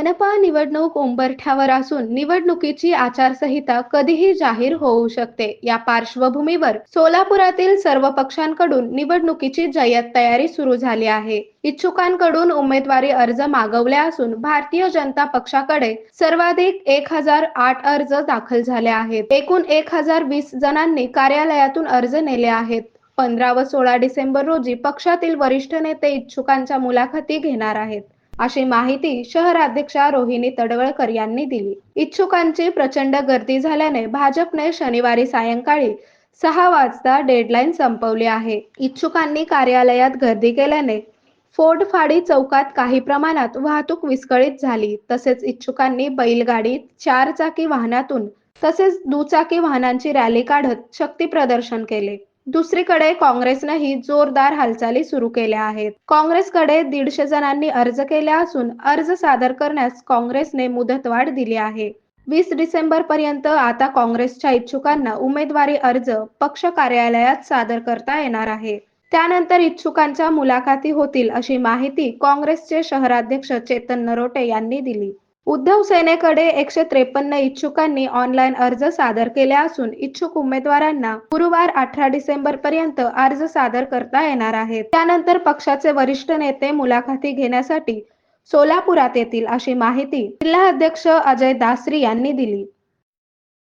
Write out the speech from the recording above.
मनपा निवडणूक उंबरठ्यावर असून निवडणुकीची आचारसंहिता कधीही जाहीर होऊ शकते. या पार्श्वभूमीवर सोलापुरातील सर्व पक्षांकडून निवडणुकीची जय्यत तयारी सुरू झाली आहे. इच्छुकांकडून उमेदवारी अर्ज मागवले असून भारतीय जनता पक्षाकडे सर्वाधिक 1008 अर्ज दाखल झाले आहेत. एकूण 1020 जणांनी कार्यालयातून अर्ज नेले आहेत. 15 व 16 डिसेंबर रोजी पक्षातील वरिष्ठ नेते इच्छुकांच्या मुलाखती घेणार आहेत, अशी माहिती शहराध्यक्षा रोहिणी तडवळकर यांनी दिली. इच्छुकांची प्रचंड गर्दी झाल्याने भाजपने शनिवारी सायंकाळी 6 वाजता डेडलाईन संपवली आहे. इच्छुकांनी कार्यालयात गर्दी केल्याने फोर्टफाडी चौकात काही प्रमाणात वाहतूक विस्कळीत झाली. तसेच इच्छुकांनी बैलगाडी, चारचाकी वाहनातून तसेच दुचाकी वाहनांची रॅली काढत शक्ती प्रदर्शन केले. दुसरीकडे काँग्रेसनेही जोरदार हालचाली सुरू केल्या आहेत. काँग्रेसकडे 150 जणांनी अर्ज केले असून अर्ज सादर करण्यास काँग्रेसने मुदतवाढ दिली आहे. 20 डिसेंबर पर्यंत आता काँग्रेसच्या इच्छुकांना उमेदवारी अर्ज पक्ष कार्यालयात सादर करता येणार आहे. त्यानंतर इच्छुकांच्या मुलाखती होतील, अशी माहिती काँग्रेसचे शहराध्यक्ष चेतन नरोटे यांनी दिली. उद्धव सेनेकडे 153 इच्छुकांनी ऑनलाईन अर्ज सादर केले असून इच्छुक उमेदवारांना गुरुवार 18 डिसेंबर पर्यंत अर्ज सादर करता येणार आहेत. त्यानंतर पक्षाचे वरिष्ठ नेते मुलाखती घेण्यासाठी सोलापुरात येतील, अशी माहिती जिल्हाध्यक्ष अजय दासरी यांनी दिली.